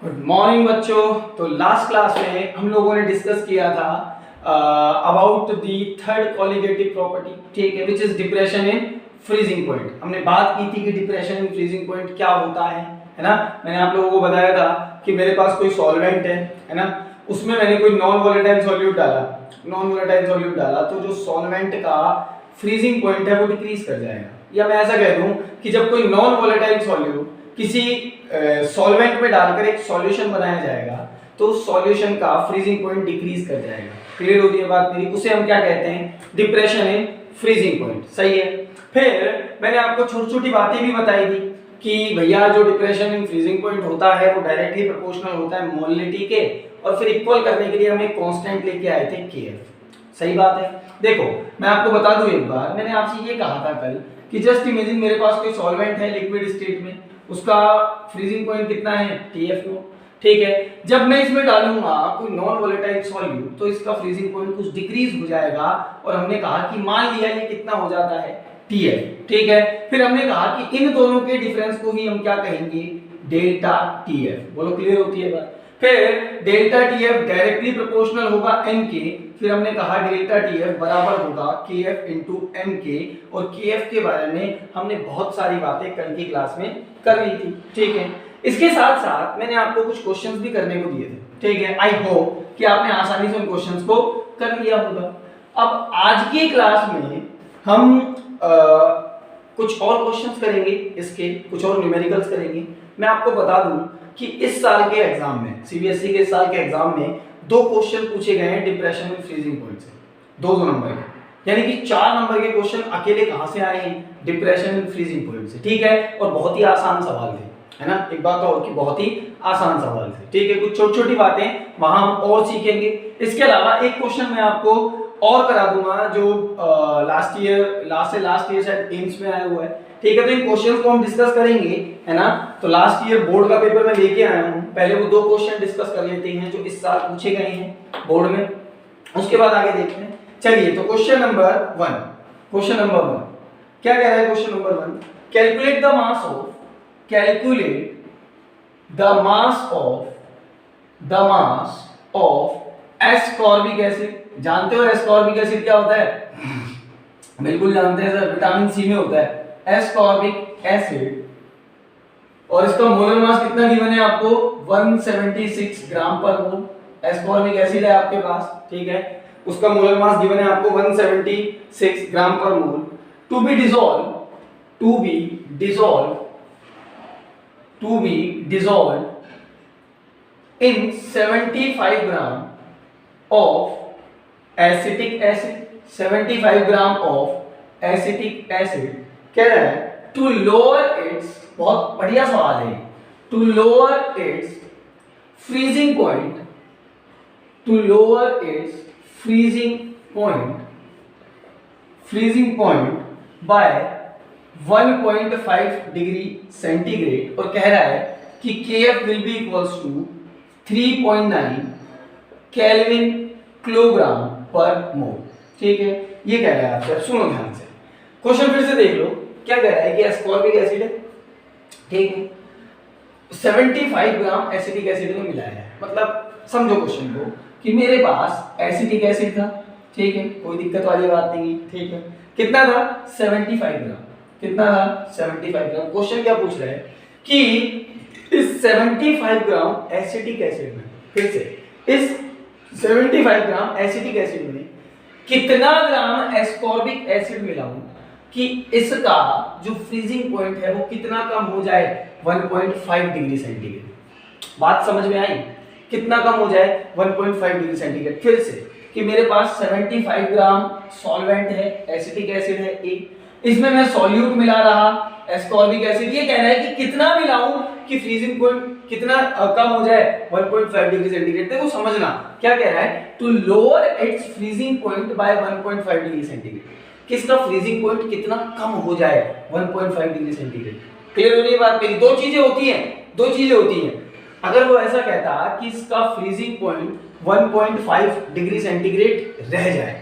Good morning बच्चों। तो last class में हम लोगों ने डिस्कस किया था about the third colligative property, ठीक है, which is depression in freezing point. हमने बात की थी कि डिप्रेशन इन फ्रीजिंग पॉइंट क्या होता है ना। मैंने आप लोगों को बताया था कि मेरे पास कोई सॉल्वेंट है ना, उसमें मैंने कोई नॉन वोलेटाइल सॉल्यूट डाला तो जो सॉल्वेंट का फ्रीजिंग पॉइंट है वो डिक्रीज कर जाएगा। या मैं ऐसा कह दूं कि जब कोई नॉन वोलेटाइल सॉल्यूट किसी सॉल्वेंट में डालकर एक सॉल्यूशन बनाया जाएगा तो सॉल्यूशन का फ्रीजिंग पॉइंट डिक्रीज कर जाएगा। क्लियर होती है बात मेरी? उसे हम क्या कहते हैं? Depression in freezing point. सही है। फिर मैंने आपको छोटी छोटी बातें भी बताई थी कि भैया जो डिप्रेशन इन फ्रीजिंग पॉइंट होता है वो डायरेक्टली प्रोपोर्शनल होता है मोलिनिटी के, और फिर इक्वल करने के लिए हम एक कांस्टेंट लेके आए थे Kf। सही बात है। देखो मैं आपको बता दूं एक बार, मैंने आपसे ये कहा था कल कि जस्ट इमेजिन मेरे पास कोई सॉल्वेंट है लिक्विड स्टेट में, उसका फ्रीजिंग पॉइंट कितना है? TF। ठीक है, जब मैं इसमें डालूंगा कोई नॉन वोलेटाइल सॉल्यूट तो इसका फ्रीजिंग पॉइंट कुछ डिक्रीज हो जाएगा, और हमने कहा कि मान लिया ये कितना हो जाता है? TF। ठीक है, फिर हमने कहा कि इन दोनों के डिफरेंस को ही हम क्या कहेंगे? Delta TF। बोलो क्लियर होती है बात? फिर डेल्टा TF डायरेक्टली प्रोपोर्शनल होगा m के, फिर हमने कहा डेल्टा TF बराबर होगा Kf इंटू m के, और Kf के बारे में हमने बहुत सारी बातें कल की क्लास में कर ली थी। ठीक है, इसके साथ साथ मैंने आपको कुछ क्वेश्चंस भी करने को दिए थे। ठीक है, आई होप कि आपने आसानी से उन क्वेश्चंस को कर लिया होगा। अब आज की क्लास में हम कुछ और क्वेश्चंस करेंगे, इसके कुछ और न्यूमेरिकल्स करेंगे। मैं आपको बता दूं कि इस साल के एग्जाम में, सीबीएसई के इस साल के एग्जाम में 2 क्वेश्चन पूछे गए हैं डिप्रेशन इन फ्रीजिंग पॉइंट से, 2 नंबर के, यानी कि 4 नंबर के क्वेश्चन अकेले कहां से आए हैं? डिप्रेशन इन फ्रीजिंग पॉइंट से। ठीक है, और बहुत ही आसान सवाल थे, है ना। एक बात और कि बहुत ही आसान सवाल थे। ठीक है, कुछ छोटी छोटी बातें वहां हम और सीखेंगे। इसके अलावा एक क्वेश्चन मैं आपको और करा दूंगा जो लास्ट ईयर शायद एम्स में आया हुआ है। ठीक है, तो इन क्वेश्चंस को हम डिस्कस करेंगे, है ना। तो लास्ट ईयर बोर्ड का पेपर मैं लेके आया हूं, पहले वो 2 क्वेश्चन डिस्कस कर लेते हैं जो इस साल पूछे गए हैं बोर्ड में, उसके बाद आगे देखते हैं। चलिए, तो क्वेश्चन नंबर 1 क्या कह रहा है? Question number 1, calculate the mass of ascorbic acid. जानते हो एस्कॉर्बिक एसिड क्या होता है? बिल्कुल जानते हैं सर, विटामिन सी में होता है एस्कॉर्बिक एसिड, और इसका मोलर मास कितना गिवन है आपको? 176 ग्राम पर मोल। एस्कॉर्बिक एसिड है आपके पास, ठीक है, उसका मोलर मास गिवन है आपको 176 gram per mole. To be dissolved in 75 gram of acetic acid. 75 gram of acetic acid कह रहा है टू लोअर इट्स, बहुत बढ़िया सवाल है, to lower its freezing point by 1.5 degree centigrade, और कह रहा है कि Kf will be equals to 3.9 kelvin kilogram per mole. ठीक है, ये कह रहा है आपसे। सुनो ध्यान से, क्वेश्चन फिर से देख लो। क्या कह रहा है कि एस्कॉर्बिक एसिड है, ठीक है, 75 ग्राम एसिटिक एसिड में मिलाया है। मतलब समझो क्वेश्चन को कि मेरे पास एसिटिक एसिड था, ठीक है, कोई दिक्कत वाली बात नहीं, ठीक है, कितना था? 75 ग्राम। कितना था? 75 ग्राम। क्वेश्चन क्या पूछ रहा है कि इस 75 ग्राम एसिटिक एसिड में, फिर से इस 75 ग्राम एसिटिक एसिड में कितना ग्राम एस्कॉर्बिक एसिड मिलाऊं कि इसका जो फ्रीजिंग पॉइंट है वो कितना कम हो जाए? 1.5 डिग्री सेंटीग्रेड। बात समझ में आई? कितना कम हो जाए? 1.5 डिग्री सेंटीग्रेड। फिर से कि मेरे पास 75 ग्राम सॉल्वेंट है, एसिटिक एसिड है एक, इसमें मैं सॉल्यूट मिला रहा एस्कॉर्बिक एसिड। ये कह रहा है कि कितना मिलाऊं कि फ्रीजिंग पॉइंट कितना कम हो जाए? 1.5 डिग्री सेंटीग्रेड। देखो समझना क्या कह रहा है, to lower its freezing point by 1.5 degree centigrade, किसका फ्रीजिंग पॉइंट कितना कम हो जाए? 1.5 डिग्री सेंटीग्रेड। क्लियर हो रही है बात मेरी? 2 चीजें होती हैं। अगर वो ऐसा कहता कि इसका फ्रीजिंग पॉइंट 1.5 डिग्री सेंटीग्रेड रह जाए,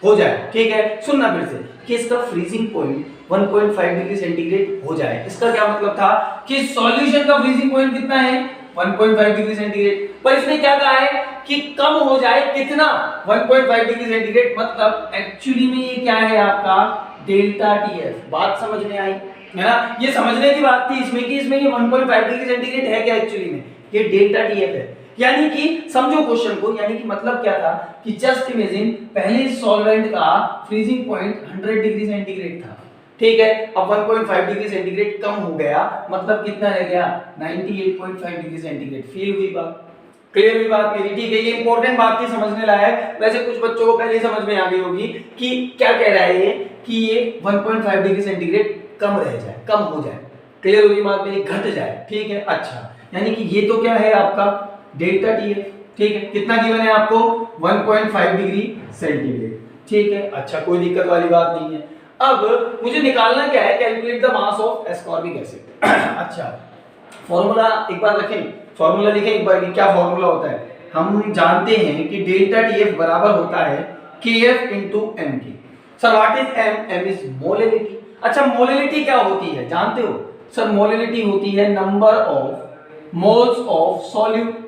हो जाए, ठीक है, सुनना फिर से, कि इसका फ्रीजिंग पॉइंट 1.5 डिग्री सेंटीग्रेड हो जाए, इसका क्या मतलब था कि सॉल्यूशन का फ्रीजिंग पॉइंट कितना है? 1.5 डिग्री सेंटीग्रेड, पर इसने क्या कहा है कि कम हो जाए कितना 1.5 डिग्री सेंटीग्रेड, मतलब एक्चुअली में ये क्या है आपका डेल्टा टीएफ। बात समझ में आई है ना, ये समझने की बात थी इसमें कि इसमें ये 1.5 डिग्री सेंटीग्रेड है क्या, एक्चुअली में ये डेल्टा टीएफ है। यानी कि समझो क्वेश्चन को, यानी कि मतलब क्या था कि जस्ट इमेजिन पहले सॉल्वेंट का फ्रीजिंग पॉइंट 100 डिग्री सेंटीग्रेड था, ठीक है, अब 1.5 डिग्री सेंटीग्रेड कम हो गया, मतलब कितना रह गया 98.5 डिग्री सेंटीग्रेड। फील हुई बात, क्लियर हुई बात मेरी, ठीक है। ये इंपॉर्टेंट बात थी, समझने लायक। वैसे कुछ बच्चों को पहले समझ में आ गई होगी कि क्या कह रहा है ये कि ये 1.5 डिग्री सेंटीग्रेड कम रह जाए, कम हो जाए, क्लियर हुई बात मेरी, घट जाए, ठीक है। अच्छा, यानी कि ये तो क्या है आपका डेल्टा टी है, ठीक है। कितना गिवन है आपको 1.5 डिग्री सेंटीग्रेड, ठीक है। अच्छा, कोई दिक्कत वाली बात नहीं है। अब मुझे निकालना क्या है, calculate the mass of ascorbic acid. अच्छा, फॉर्मूला एक बार रखें, फॉर्मूला लिखें एक बार कि क्या फॉर्मूला होता है। हम जानते हैं कि डेल्टा टीएफ बराबर होता है केएफ इनटू एम के। Sir what is M? M is molality. अच्छा, मोलिलिटी क्या होती है जानते हो? सर मोलिलिटी होती है number of moles of solute.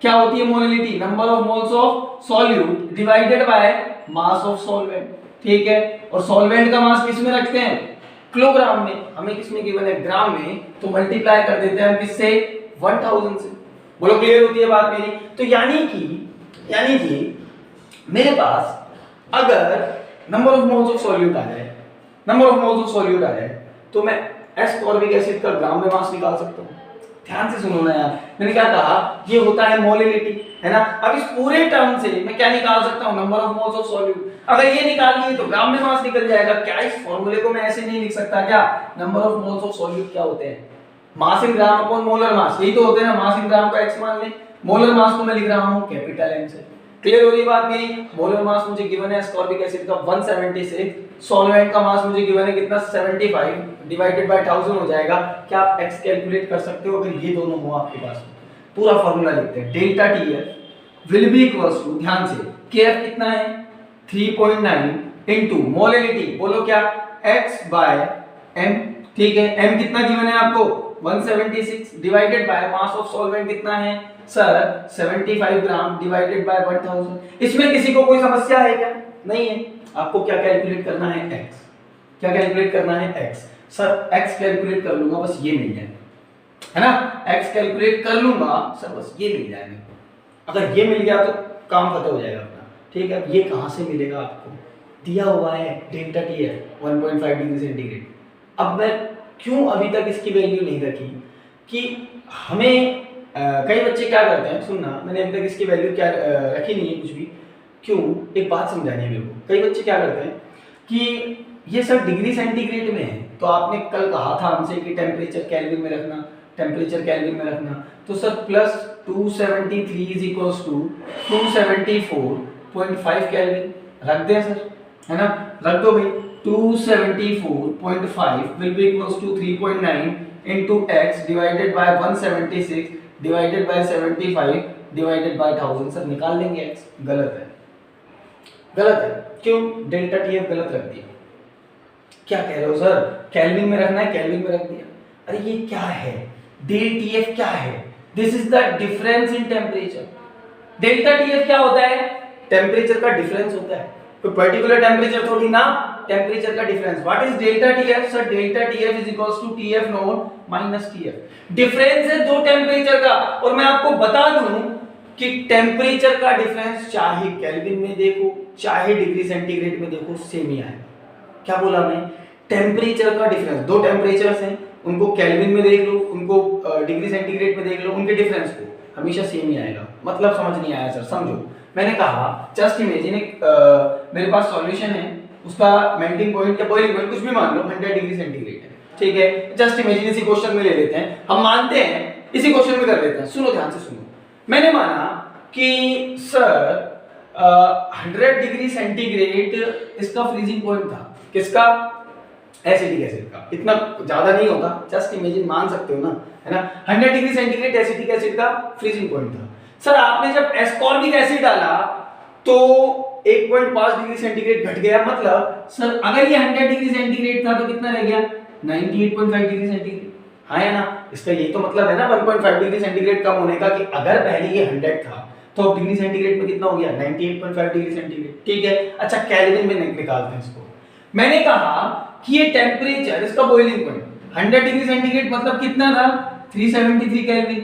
क्या होती है मोलिलिटी? Number of moles of solute divided by mass of solvent, ठीक है। और सॉल्वेंट का मास किस में रखते हैं? किलोग्राम में। हमें किसमें गिवन है? ग्राम में, तो मल्टीप्लाई कर देते हैं हम किससे? 1000 से। बोलो क्लियर होती है बात मेरी? तो यानी कि मेरे पास अगर number of moles of solute आ जाए, number of moles of solute आ जाए, तो मैं एस्कॉर्बिक एसिड का ग्राम में मास निकाल सकता हूं। ध्यान से सुनो ना यार, मैंने क्या कहा, ये होता है मोलिलिटी, है ना। अब इस पूरे टर्म से मैं क्या निकाल सकता हूं? Number of moles of solute. अगर ये निकाल लिए तो ग्राम में मास निकल जाएगा। क्या इस फॉर्मूले को मैं ऐसे नहीं लिख सकता क्या? Number of moles of solute क्या होते हैं? मास इन ग्राम अपॉन मोलर मास, यही तो होते हैं ना। मास इन ग्राम का x मान ले, मोलर मास को मैं लिख रहा हूं कैपिटल M से। क्लियर हो रही बात मेरी? मोलर मास मुझे गिवन है एस्कॉर्बिक एसिड का 176, सॉल्वेंट का मास मुझे गिवन है कितना 75 डिवाइडेड बाय 1000 हो जाएगा। क्या आप x कैलकुलेट कर सकते हो? अगर ये दोनों हो आपके पास, पूरा फार्मूला लिखते हैं। Delta TF will be equals to, ध्यान से, केएफ कितना है 3.9 इनटू मोलिलिटी, बोलो क्या, x बाय m, ठीक है। m कितना गिवन है आपको 176 divided by mass of solvent कितना है सर 75 ग्राम डिवाइडेड बाय 1000। इसमें किसी को कोई समस्या है क्या? नहीं है। आपको क्या कैलकुलेट करना है? x। क्या कैलकुलेट करना है? x। सर x कैलकुलेट कर लूंगा बस ये मिल जाए, है ना। x कैलकुलेट कर लूंगा सर बस ये मिल जाए मेरे को। अगर ये मिल गया तो काम खत्म हो जाएगा अपना, ठीक है। ये कहां से मिलेगा आपको? दिया हुआ है डेल्टा टी है 1.5 डिग्री सेंटीग्रेड। अब मैं क्यों अभी तक इसकी वैल्यू नहीं रखी कि हमें कई बच्चे क्या करते हैं, सुनना, मैंने अभी तक इसकी वैल्यू क्या रखी नहीं है कुछ भी। क्यों? एक बात समझानी है मेरे को। कई बच्चे क्या करते हैं कि ये सर डिग्री सेंटीग्रेड में है, तो आपने कल कहा था हमसे कि टेम्परेचर केल्विन में रखना, टेम्परेचर केल्विन में रखना। तो sir plus 273 is equals to 274.5 kelvin रख दें सर, है ना। रख दो भाई, 274.5 will be equals to 3.9 into x divided by 176 divided by 75 divided by 1000। Sir निकाल लेंगे x। गलत है, गलत है। क्यों? डेल्टा टीएफ गलत रख दिया। क्या कह रहे हो सर? केल्विन में रखना है, केल्विन में रख दिया। अरे ये क्या है? डेल टीएफ क्या है? This is the difference in temperature. Delta TF क्या होता है? टेम्परेचर का डिफरेंस होता है, कोई पर्टिकुलर टेम्परेचर थोड़ी ना, टेम्परेचर का difference. What is delta TF? Sir delta TF is equals to TF not minus TF. Difference है दो टेम्परेचर का। और मैं आपको बता दूं कि टेम्परेचर का डिफरेंस चाहे केल्विन में देखो चाहे डिग्री सेंटीग्रेड में देखो सेम ही आएगा। क्या बोला मैं? टेम्परेचर का डिफरेंस, दो टेम्परेचर्स हैं, उनको केल्विन में देख लो, उनको डिग्री सेंटीग्रेड में देख लो, उनके डिफरेंस को हमेशा सेम ही आएगा। मतलब समझ नहीं आया सर? समझो, मैंने कहा जस्ट इमेजिन मेरे पास सॉल्यूशन है, उसका मेल्टिंग पॉइंट या बॉइलिंग पॉइंट कुछ भी मान लो 100 डिग्री सेंटीग्रेड है, ठीक है। जस्ट इमेजिन इसी क्वेश्चन में ले लेते हैं, हम मानते हैं इसी क्वेश्चन में कर लेते हैं। सुनो ध्यान से सुनो, मैंने माना कि सर 100 डिग्री सेंटीग्रेड इसका फ्रीजिंग पॉइंट था। किसका? एसिटिक एसिड का। इतना ज्यादा नहीं होता, जस्ट इमेजिन, मान सकते हो ना, है ना। 100 डिग्री सेंटीग्रेड एसिटिक एसिड का फ्रीजिंग पॉइंट था। सर आपने जब एस्कॉर्बिक एसिड डाला तो 1.5 डिग्री सेंटीग्रेड घट गया। मतलब सर अगर ये 100 डिग्री सेंटीग्रेड था तो कितना रह गया? 98.5 डिग्री सेंटीग्रेड। हाँ या ना, इसका यही तो मतलब है ना 1.5 डिग्री सेंटीग्रेड कम होने का, कि अगर पहले ये 100 था तो अब डिग्री सेंटीग्रेड में कितना हो गया 98.5 डिग्री सेंटीग्रेड, ठीक है। अच्छा केल्विन में निकालते हैं इसको। मैंने कहा कि ये टेम्परेचर, इसका बॉइलिंग पॉइंट 100 डिग्री सेंटीग्रेड मतलब कितना था 373 केल्विन,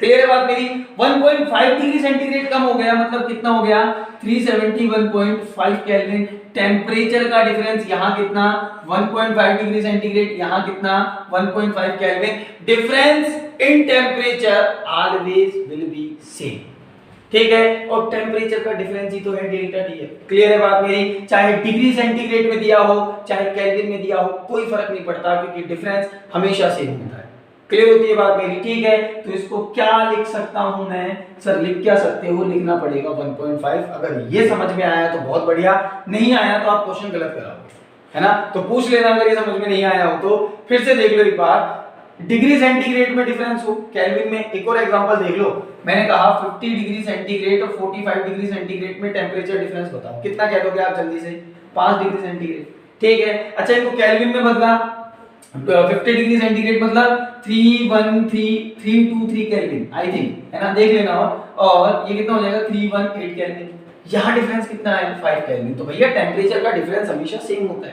क्लियर है बात मेरी। 1.5 डिग्री सेंटीग्रेड कम हो गया मतलब कितना हो गया 371.5 केल्विन। टेम्परेचर का डिफरेंस यहाँ कितना 1.5 डिग्री सेंटीग्रेड, यहाँ कितना 1.5 kelvin. Difference in temperature always will be same, ठीक है। और टेम्परेचर का डिफरेंस ही तो है डेल्टा टी है, क्लियर है बात मेरी। चाहे डिग्री सेंटीग्रेड में दिया हो चाहे केल्विन में दिया हो, कोई फर्क नहीं पड़ता, क्योंकि डिफरेंस हमेशा सेम होता है, क्लियर होती है बात मेरी, ठीक है। तो इसको क्या लिख सकता हूं मैं, सर लिख क्या सकते हो, लिखना पड़ेगा 1.5। अगर ये समझ में आया तो बहुत बढ़िया, नहीं आया तो आप क्वेश्चन गलत कराओगे, है ना। तो पूछ लेना अगर ये समझ में नहीं आया हो तो। फिर से देख लो एक बार, डिग्री सेंटीग्रेड में डिफरेंस हो, केल्विन में। एक और एग्जांपल देख लो, मैंने कहा 50 डिग्री सेंटीग्रेड और 45 डिग्री सेंटीग्रेड में टेम्परेचर डिफरेंस बताओ, कितना कह दोगे आप जल्दी से, 5 डिग्री सेंटीग्रेड, ठीक है। अच्छा इनको केल्विन में बदला, 50 डिग्री सेंटीग्रेड मतलब 313 केल्विन आई थिंक, है ना, देख लेना। और ये कितना हो जाएगा 318 केल्विन। यहाँ डिफरेंस कितना है 5 केल्विन। तो भैया टेम्परेचर का डिफरेंस हमेशा सेम होता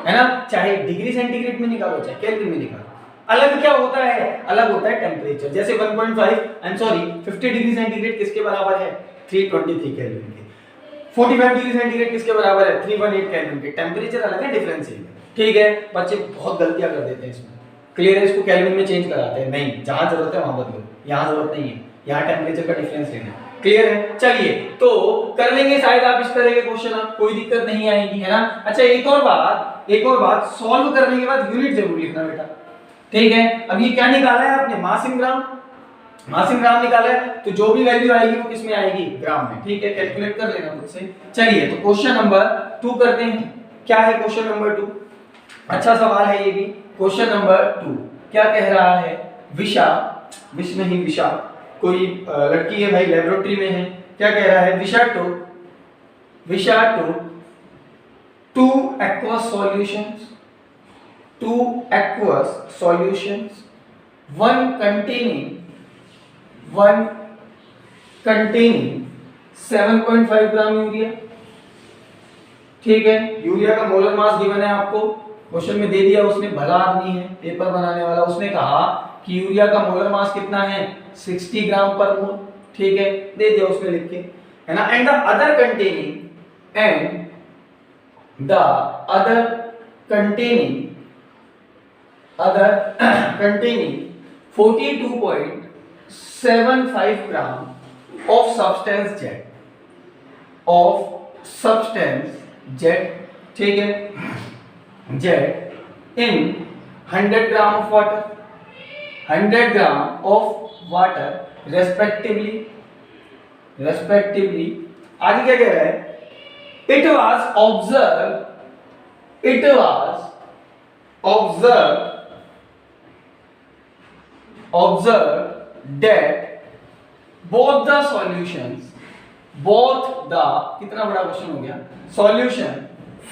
है ना, चाहे डिग्री सेंटीग्रेड में निकालो चाहे केल्विन में निकालो। अलग क्या होता है, अलग होता है टेम्परेचर। जैसे 1.5 I am sorry 50 degree centigrade किसके बराबर है 323 केल्विन के, 45 डिग्री सेंटीग्रेड किसके बराबर है 318 केल्विन के। टेम्परेचर अलग है, डिफरेंस सेम है, ठीक है। बच्चे बहुत गलतियां कर देते हैं इसमें, क्लियर है। इसको केल्विन में चेंज कराते हैं, नहीं, जहां जरूरत है वहां बदलो, यहां जरूरत नहीं है, यहां टेम्परेचर का डिफरेंस लेना है, क्लियर है। चलिए तो कर लेंगे शायद आप इस तरह के क्वेश्चन, कोई दिक्कत नहीं आएगी, है ना। अच्छा एक और बात, सॉल्व करने के बाद यूनिट जरूर लिखना बेटा, ठीक है। अब ये क्या निकाला है आपने, मास इन ग्राम, मास इन ग्राम निकाला है, तो जो भी वैल्यू आएगी वो किस में आएगी, ग्राम में, ठीक है। कैलकुलेट कर लेना खुद से। चलिए तो क्वेश्चन नंबर 2 करते हैं। क्या है क्वेश्चन नंबर 2, अच्छा सवाल है ये भी। क्वेश्चन नंबर 2 क्या कह रहा है, विशा कोई लड़की है भाई, लेबोरेटरी में है। क्या कह रहा है, विशा two two aqueous solutions, one containing 7.5 gram urea, ठीक है। यूरिया का मोलर मास गिवन है आपको, क्वेश्चन में दे दिया उसने, भला आदमी है पेपर बनाने वाला, उसने कहा कि यूरिया का मोलर मास कितना है 60 ग्राम पर मोल, ठीक है, दे दिया उसने लिख के, है ना। And the other containing 42.75 gram of substance Z, ठीक है, Z in 100 gram of water respectively। आगे क्या कह रहा है, it was observed that both the कितना बड़ा क्वेश्चन हो गया, solution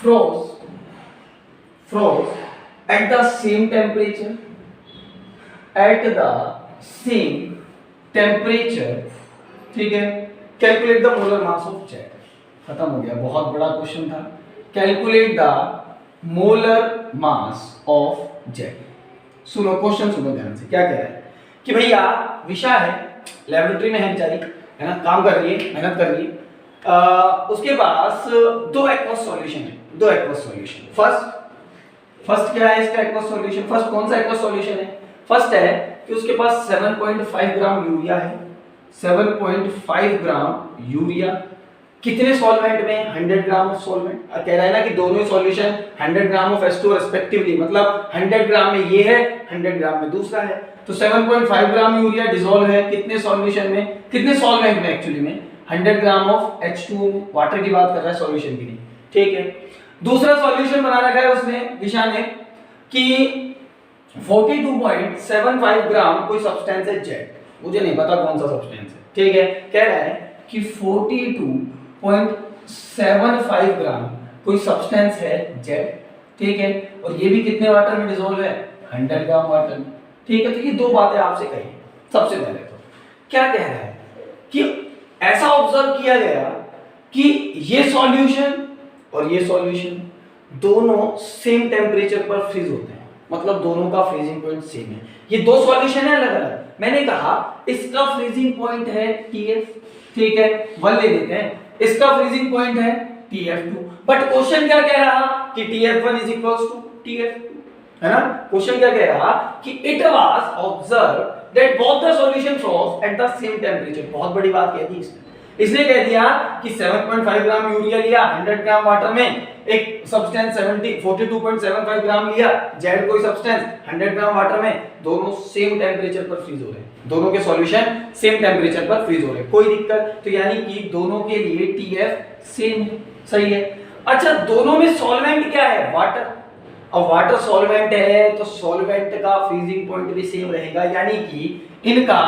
froze at the same temperature, ठीक है। Calculate the molar mass of Z, खत्म हो गया, बहुत बड़ा क्वेश्चन था। Calculate the molar mass of Z। सुनो क्वेश्चन, सुनो ध्यान से, क्या कह रहा है कि भैया विशा है, लेबोरेटरी में है बेचारी, है ना, काम कर रही है, मेहनत कर रही है। उसके पास दो एक्वस सॉल्यूशन है, फर्स्ट क्या है इसका एक्वस सॉल्यूशन, फर्स्ट कौन सा एक्वस सॉल्यूशन है, फर्स्ट है कि उसके पास 7.5 ग्राम यूरिया है, 7.5 ग्राम यूरिया, कितने सॉल्वेंट में 100 ग्राम ऑफ सॉल्वेंट। कह रहा है ना कि दोनों ही solution 100 gram of H2 respectively, मतलब 100 ग्राम में ये है 100 ग्राम में दूसरा है। तो 7.5 ग्राम यूरिया डिसॉल्व है कितने सॉल्यूशन में, कितने सॉल्वेंट में, एक्चुअली में 100 ग्राम ऑफ H2O में, वाटर की बात कर रहा है सॉल्यूशन की नहीं, ठीक है। दूसरा सॉल्यूशन बना रखा है उसने, विशा ने, कि 42.75 ग्राम कोई सब्सटेंस है Z, मुझे नहीं पता कौन सा सब्सटेंस है, ठीक है। कह रहा है कि 42.75 ग्राम कोई सब्सटेंस है Z, ठीक है, और ये भी कितने वाटर में डिसॉल्व है 100 ग्राम वाटर में, ठीक है, तो ये दो बातें आपसे कही। सबसे पहले तो क्या कह रहा है कि ऐसा ऑब्जर्व किया गया कि ये सॉल्यूशन और ये सॉल्यूशन दोनों सेम टेम्परेचर पर फ्रीज होते हैं, मतलब दोनों का फ्रीजिंग पॉइंट सेम है। ये दो सॉल्यूशन है अलग अलग। मैंने कहा इसका फ्रीजिंग पॉइंट है TF, ठीक है, 1 ले लेते हैं, इसका फ्रीजिंग पॉइंट है TF2, बट क्वेश्चन क्या कह रहा कि TF1 is equals to TF2, है ना। क्वेश्चन क्या कह रहा कि it was observe that both the solution froze at the same temperature. बहुत बड़ी बात कह दी इसने कह दिया कि 7.5 ग्राम यूरिया लिया 100 ग्राम वाटर में, एक सब्सटेंस 42.75 ग्राम लिया, जेड कोई सब्सटेंस 100 ग्राम वाटर में, दोनों सेम टेंपरेचर पर फ्रीज हो रहे हैं, दोनों के सॉल्यूशन सेम टेंपरेचर पर फ्रीज हो रहे हैं, कोई दिक्कत। तो यानी कि दोनों के लिए TF सेम है, सही है। अच्छा, दोनों में सॉल्वेंट क्या है? वाटर। अब वाटर सॉल्वेंट है तो सॉल्वेंट का फ्रीजिंग पॉइंट भी सेम रहेगा, यानी कि इनका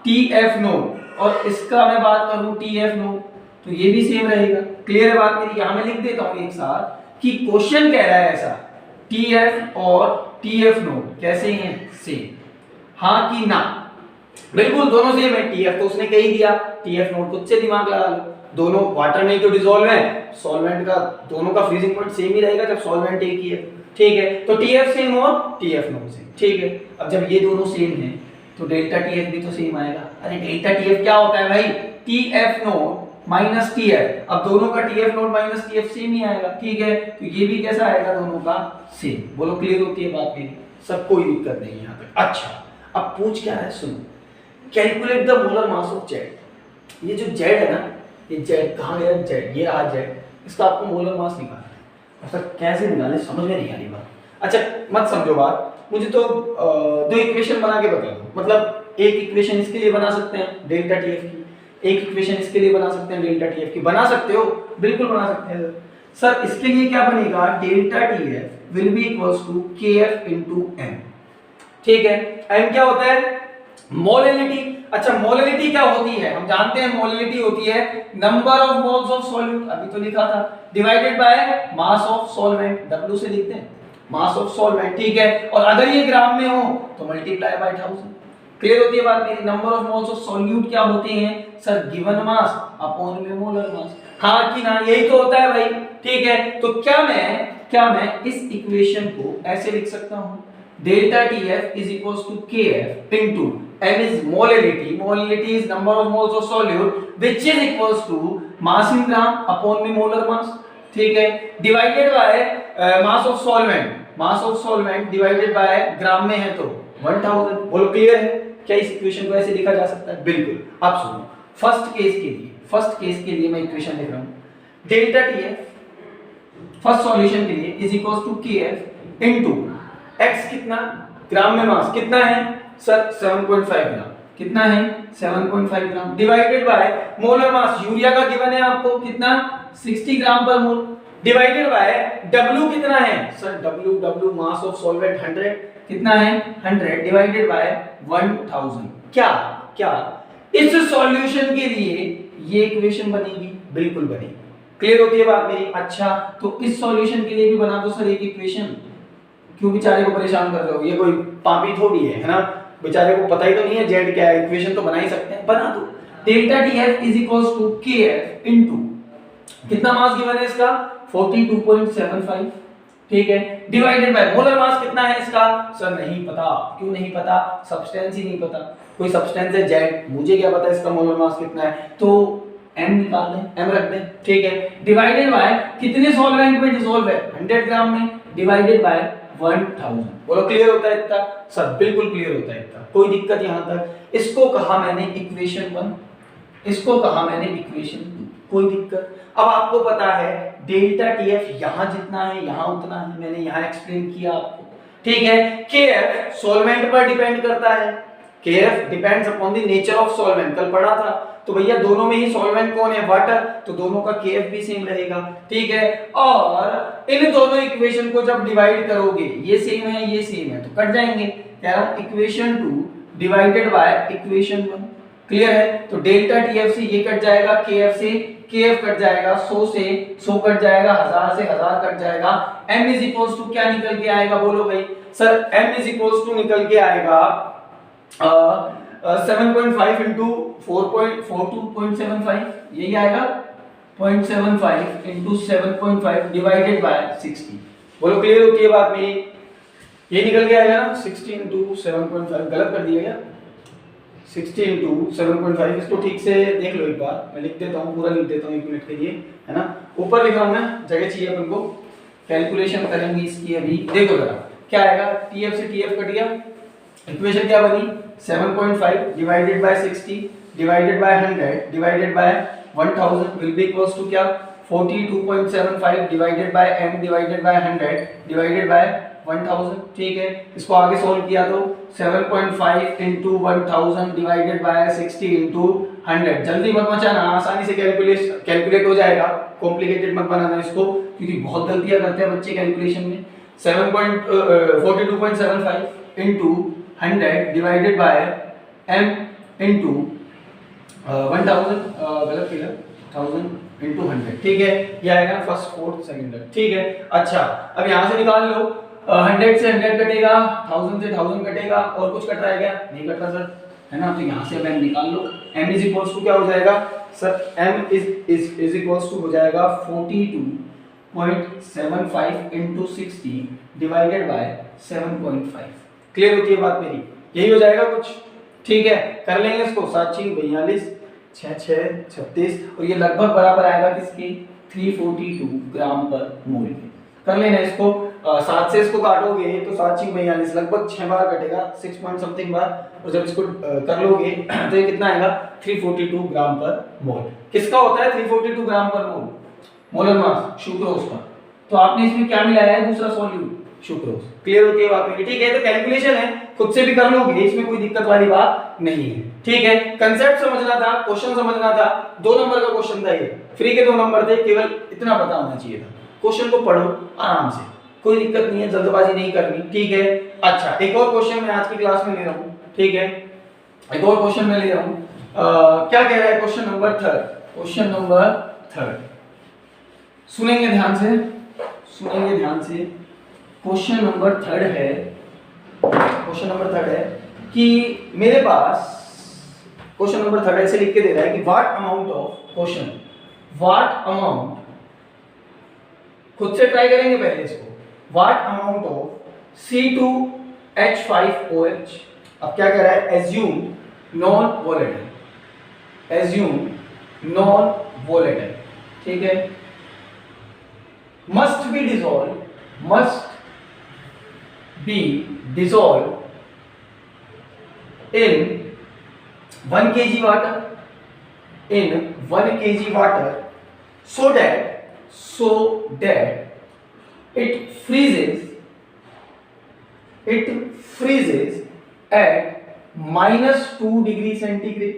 TF नोड और इसका मैं बात करूं TF नोड, तो ये भी सेम रहेगा। क्लियर है बात मेरी? यहां मैं लिख देता हूं एक साथ कि क्वेश्चन कह रहा है ऐसा, TF और TF नोड कैसे हैं? सेम, हां कि ना? बिल्कुल दोनों सेम है। TF तो उसने कह ही दिया, TF नोड खुद से दिमाग लगा लो, दोनों वाटर में तो डिसॉल्व है, सॉल्वेंट का दोनों का फ्रीजिंग पॉइंट सेम ही रहेगा जब सॉल्वेंट एक ही है, ठीक है। तो TF सेम और TF नोड सेम, ठीक है। अब जब ये दोनों सेम हैं तो डेल्टा TF भी तो सेम आएगा। अरे डेल्टा TF क्या होता है भाई? TF naught minus TF। अब दोनों का TF naught minus TF same ही आएगा, ठीक है। तो ये भी कैसा आएगा? दोनों का सेम। बोलो क्लियर होती है बात मेरी? सब कोई दिक्कत नहीं यहाँ पे। अच्छा, अब पूछ क्या है, सुनो, calculate the molar mass of Z. ये जो जेड है ना, ये जेड कहाँ गया? जेड, ये रहा जेड, इसका आपको मोलर मास निकालना है। अच्छा कैसे निकाले, समझ में नहीं आ रही बात। अच्छा मत समझो बात, मुझे तो दो इक्वेशन बना के बता दो। मतलब एक इक्वेशन इसके लिए बना सकते हैं डेल्टा TF की, एक इक्वेशन इसके लिए बना सकते हैं डेल्टा TF की। बना सकते हो? बिल्कुल बना सकते हैं सर। इसके लिए क्या बनेगा? Delta TF will be equals to KF into m, ठीक है। m क्या होता है? मोलैलिटी। अच्छा मोलैलिटी क्या होती है? हम जानते हैं मोलैलिटी होती है number of moles of solute, अभी तो लिखा था, divided by mass of solvent, W से लिखते हैं मास ऑफ सॉल्वेंट, ठीक है। और अगर ये ग्राम में हो तो मल्टीप्लाई बाय 1000। क्लियर होती है बात मेरी? Number of moles of solute क्या होते हैं सर? गिवन मास अपॉन में मोलर मास, हाँ कि ना? यही तो होता है भाई, ठीक है। तो क्या मैं इस इक्वेशन को ऐसे लिख सकता हूं, delta TF is equals to KF into m is molality, molality is number of moles of solute which is equals to mass in gram upon में molar mass, ठीक है, divided by mass of solvent, mass of solvent divided by ग्राम में है तो 1000। बोलो clear है? क्या इस इक्वेशन को ऐसे लिखा जा सकता है? बिल्कुल। अब सुनो, फर्स्ट केस के लिए मैं इक्वेशन लिख रहा हूं, डेल्टा TF फर्स्ट सॉल्यूशन के लिए is equals to KF into x कितना? ग्राम में मास कितना है सर? 7.5 ग्राम। कितना है? 7.5 gram divided by molar mass, urea का गिवन है आपको कितना? 60 ग्राम per mole, divided by W कितना है sir? W mass of solvent 100, कितना है? 100 डिवाइडेड बाय 1000। क्या इस सॉल्यूशन के लिए ये इक्वेशन बनेगी? बिल्कुल बनेगी। क्लियर होती है बात मेरी? अच्छा तो इस सॉल्यूशन के लिए भी बना दो सर एक इक्वेशन। क्यों बेचारे को परेशान कर रहे हो? ये कोई पापी थोड़ी है ना, बेचारे को पता ही तो नहीं है जेड क्या है, इक्वेशन तो बना ही सकते हैं, बना दो। Delta TF is equals to KF into कितना मास गिवन है इसका? 42.75, ठीक है, डिवाइडेड बाय मोलर मास कितना है इसका? सर नहीं पता। क्यों नहीं पता? सब्सटेंस ही नहीं पता। कोई सब्सटेंस है जेड, मुझे क्या पता इसका मोलर मास कितना है? तो m निकाल लें, m रख दें, ठीक है, डिवाइडेड बाय कितने सॉल्वेंट में डिसॉल्व है? 100 ग्राम में, डिवाइडेड बाय 1000। बोलो क्लियर होता है इतना? सर बिल्कुल क्लियर होता है इतना, कोई दिक्कत यहां तक? इसको कहा मैंने इक्वेशन 1, इसको कहा मैंने इक्वेशन 2, कोई दिक्कत? अब आपको पता है डेल्टा TF यहां जितना है यहां उतना है, मैंने यहां एक्सप्लेन किया आपको, ठीक है। KF सॉल्वेंट पर डिपेंड करता है, KF depends upon the nature of solvent, कल पढ़ा था। तो भैया दोनों में ही सॉल्वेंट कौन है? वाटर, तो दोनों का KF भी सेम रहेगा, ठीक है। और इन दोनों इक्वेशन को जब डिवाइड करोगे, ये सेम है ये सेम है, तो कट जाएंगे। कह रहा हूं equation 2 divided by equation 1, clear है? तो डेल्टा TF से ये कट जाएगा, KF से KF कट जाएगा, 100 से 100 कट जाएगा, 1000 से 1000 कट जाएगा, m इज इक्वल्स टू क्या निकल के आएगा? बोलो भाई sir m is equals to निकल के आएगा 7.5 इंटू 4.42.75 यही आएगा 0.75 इंटू 7.5 डिवाइडेड बाय 60। बोलो क्लियर होती है बात मेरी? ये निकल के आएगा ना 60 इंटू 7.5, गलत कर दिया क्या? 60 इंटू 7.5, इसको ठीक से देख लो एक बार, मैं लिख देता हूँ, पूरा लिख देता हूँ 1 मिनट के लिए, है ना। ऊपर लिख रहा हूँ मैं, जगह चाहिए अपन को, कैलकुलेशन करेंगे इसकी अभी। देखो जरा क्या आएगा, TF से TF कट गया, इक्वेशन क्या बनी 7.5 divided by 60 divided by 100 divided by 1000 will be equals to क्या 42.75 divided by m divided by 100 divided by 1000। ठीक है, इसको आगे सॉल्व किया तो 7.5 इंटू 1000 डिवाइडेड बाय 60 इंटू 100। जल्दी मत मचाना, आसानी से कैलकुलेट हो जाएगा, कॉम्प्लिकेटेड मत बनाना इसको, क्योंकि बहुत गलतियां करते हैं बच्चे कैलकुलेशन में। 42.75 into 100 divided by m into 1000, गलत किया, 1000 इंटू 100। ठीक है, ये आएगा फर्स्ट फोर्थ सेकंड। ठीक है, अच्छा अब यहाँ से निकाल लो, 100 से 100 कटेगा, 1000 से 1000 कटेगा, और कुछ कट रहा है क्या? नहीं कट रहा सर, है ना। तो यहाँ से m निकाल लो, m इज इक्वल्स टू क्या हो जाएगा sir, m is equals to हो जाएगा 42.75 इंटू 60 डिवाइडेड बाय 7.5। क्लियर होती है बात मेरी? यही हो जाएगा कुछ। ठीक है, कर लेंगे इसको, 7 6 42 6 6 36, और ये लगभग बराबर आएगा किसके 342 ग्राम पर मोल के। कर लेना इसको, 7 से इसको काटोगे तो 7 6 42 लगभग 6 बार कटेगा, 6 पॉइंट समथिंग बार, और जब इसको कर लोगे तो ये कितना आएगा 342 ग्राम पर मोल। किसका होता है 342 ग्राम पर मोल? मोलर मास सुक्रोज का। तो आपने इसमें क्या मिलाया है? दूसरा सॉल्यूट सुक्रोज। क्लियर होती है बात मेरी? ठीक है, तो कैलकुलेशन है, खुद से भी कर लोगे, इसमें कोई दिक्कत वाली बात नहीं है। ठीक है, कंसेप्ट समझना था, क्वेश्चन समझना था, 2 नंबर का क्वेश्चन था ये, फ्री के 2 नंबर थे, केवल इतना पता होना चाहिए था। क्वेश्चन को पढ़ो आराम से, कोई दिक्कत नहीं है, जल्दबाजी नहीं करनी। ठीक है, अच्छा एक और क्वेश्चन मैं आज की क्लास में ले रहा हूँ। ठीक है, एक और क्वेश्चन मैं ले रहा हूँ, क्या कह रहा है क्वेश्चन नंबर 3। क्वेश्चन नंबर 3 सुनेंगे ध्यान से, सुनेंगे ध्यान से। क्वेश्चन नंबर 3 है, क्वेश्चन नंबर 3 है कि मेरे पास, क्वेश्चन नंबर 3 ऐसे लिख के दे रहा है कि what amount of, question what amount, खुद से ट्राई करेंगे पहले इसको, व्हाट अमाउंट ऑफ C2H5OH। अब क्या कह रहा है, assume non volatile, assume non volatile. ठीक है, must be dissolve, must be dissolve in 1 kg water, in 1 kg water, so that it freezes at -2 degree centigrade.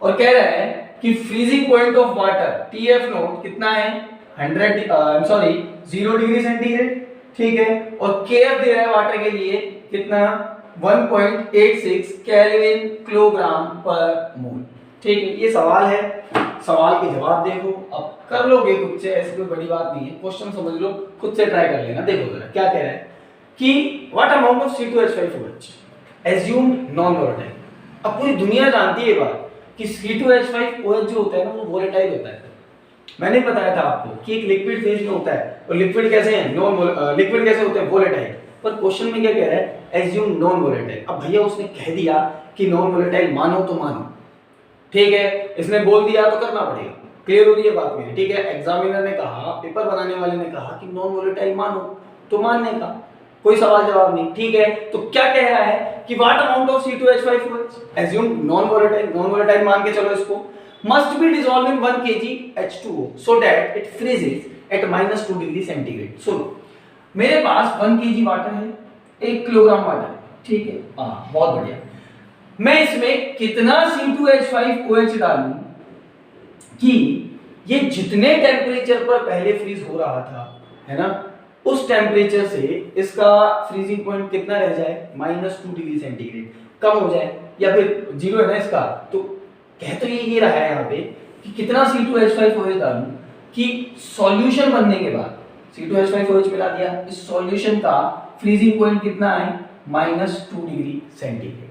और कह रहा है कि freezing point of water TF note कितना है 0 degree centigrade. ठीक है, और KF दे रहा है वाटर के लिए कितना 1.86 केल्विन किलोग्राम पर मोल। ठीक है, ये सवाल है, सवाल के जवाब देखो, अब कर लोगे खुद से, ऐसी कोई बड़ी बात नहीं है, क्वेश्चन समझ लो, खुद से ट्राई कर लेना। देखो जरा क्या कह रहा है कि what amount of C2H5OH assumed non volatile. अब पूरी दुनिया जानती है ये बात कि C2H5OH जो होता है ना वो वोलेटाइल होता है। मैंने बताया था आपको कि एक लिक्विड फेज में होता है, और लिक्विड कैसे है, नॉन लिक्विड कैसे होते हैं, वोलेटाइल। पर क्वेश्चन में क्या कह रहा है, एज्यूम नॉन वोलेटाइल। अब भैया उसने कह दिया कि नॉन वोलेटाइल, मानो तो मानो, ठीक है, इसने बोल दिया तो करना पड़ेगा। क्लियर हो रही है बात मेरी? ठीक है, एग्जामिनर ने कहा, पेपर बनाने वाले ने कहा कि नॉन वोलेटाइल मानो, तो मानने का कोई सवाल जवाब नहीं। ठीक है, तो क्या कह रहा है कि what amount of C2H5OH assume non volatile, non volatile मान के चलो इसको, must be dissolved in 1 kg H2O so that it freezes at -2 degree centigrade. सुनो, मेरे पास 1 kg वाटर है, 1 किलोग्राम वाटर है। ठीक है, हाँ बहुत बढ़िया। मैं इसमें कितना C2H5OH डालूं कि ये जितने टेम्परेचर पर पहले फ्रीज हो रहा था, है ना, उस टेम्परेचर से इसका फ्रीजिंग पॉइंट कितना रह जाए -2 डिग्री सेंटीग्रेड, कम हो जाए, या फिर 0 है ना इसका। तो कह तो ये रहा है यहाँ पे कि कितना C2H5OH डालूं कि सॉल्यूशन बनने के बाद, C2H5OH मिला दिया, इस सॉल्यूशन का फ्रीजिंग पॉइंट कितना है -2 डिग्री सेंटीग्रेड।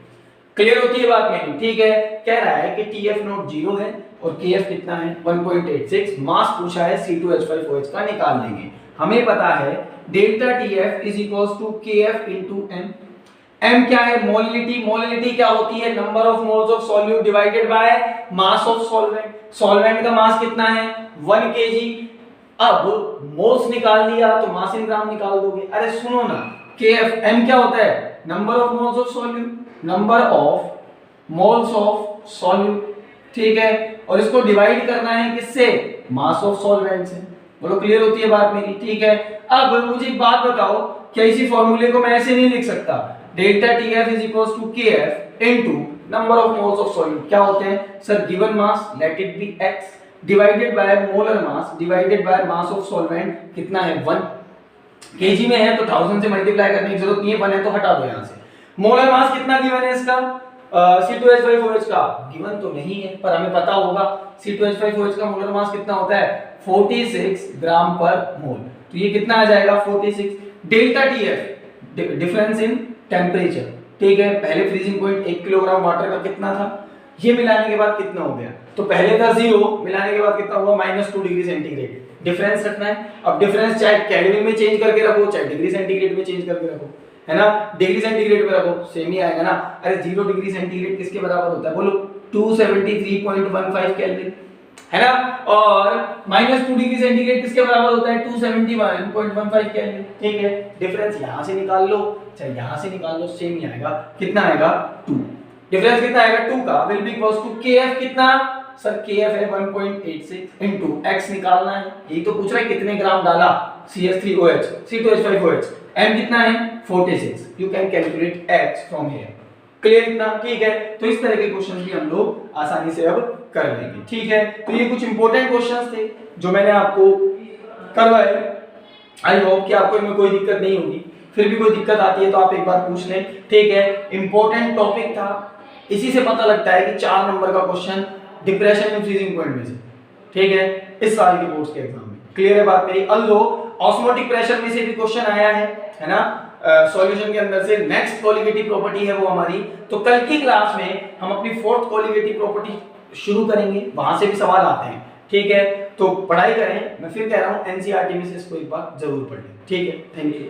क्लियर होती है बात मेरी? ठीक है, कह रहा है कि TF नॉट 0 है और KF कितना है 1.86, मास पूछा है C2H5OH का, निकाल लेंगे। हमें पता है delta TF is equals to KF into M। M क्या है? मोलिनिटी। मोलिनिटी क्या होती है? Number of moles of solute divided by mass of solvent. Solvent का मास कितना है 1 kg। अब मोल्स निकाल लिया तो मास इन ग्राम निकाल दोगे। अरे सुनो ना, KF M क्या होता है? Number of moles of solute, number of moles of solute, ठीक है, और इसको डिवाइड करना है किससे? मास ऑफ सॉल्वेंट से। बोलो क्लियर होती है बात मेरी? ठीक है, अब मुझे एक बात बताओ, क्या इसी फॉर्मूले को मैं ऐसे नहीं लिख सकता? Delta TF is equals to KF into number of moles of solute. क्या होते हैं sir? Given mass let it be x divided by molar mass divided by mass of solvent कितना है 1 kg में है तो 1000 से मल्टीप्लाई करने की जरूरत नहीं है, 1 है तो हटा दो यहां से। मोलर मास कितना गिवन है इसका? C2H5OH का गिवन तो नहीं है पर हमें पता होगा C2H5OH का मोलर मास कितना होता है 46 ग्राम पर मोल। तो ये कितना आ जाएगा 46। Delta TF difference in temperature, ठीक है, पहले फ्रीजिंग पॉइंट 1 किलोग्राम वाटर का कितना था, ये मिलाने के बाद कितना हो गया? तो पहले था 0, मिलाने के बाद कितना हुआ -2 डिग्री सेंटीग्रेड। डिफरेंस रखना है। अब डिफरेंस चाहे केल्विन में चेंज करके रखो चाहे डिग्री सेंटीग्रेड में चेंज करके रखो, है ना, डिग्री सेंटीग्रेड में रखो सेम ही आएगा ना। अरे 0 डिग्री सेंटीग्रेड किसके बराबर होता है बोलो? 273.15 केल्विन, है ना, और -2 डिग्री सेंटीग्रेड किसके बराबर होता है? 271.15 केल्विन, ठीक है। डिफरेंस यहां से निकाल लो चाहे यहां से निकाल लो सेम ही आएगा। कितना आएगा 2। डिफरेंस कितना आएगा 2 का will be equals to KF कितना? सर KF है 1.86 इनटू x निकालना है, यही तो पूछ रहा है कितने ग्राम डाला CH3OH C2H5OH। m कितना है 46। You can calculate x from here. Clear इतना? ठीक है, तो इस तरह के क्वेश्चन भी हम लोग आसानी से अब कर लेंगे, ठीक है। तो ये कुछ इंपॉर्टेंट क्वेश्चंस थे जो मैंने आपको करवाए। आई होप कि आपको इनमें कोई दिक्कत नहीं होगी, फिर भी कोई दिक्कत आती है तो आप एक बार पूछ लें, ठीक है। इंपॉर्टेंट टॉपिक था, इसी से पता लगता है कि 4 नंबर का question depression in freezing point में से, ठीक है, इस साल के बोर्ड्स के एग्जाम में। क्लियर है बात मेरी? अल्दो ऑस्मोटिक प्रेशर में से भी क्वेश्चन आया है ना, सॉल्यूशन के अंदर से। नेक्स्ट कोलिगेटिव प्रॉपर्टी है वो हमारी, तो कल की क्लास में हम अपनी 4th कोलिगेटिव प्रॉपर्टी शुरू करेंगे, वहां से भी सवाल आते हैं, ठीक है। तो पढ़ाई करें, मैं फिर कह रहा हूं NCERT में से इसको एक बार जरूर पढ़ लें, ठीक है। Thank you.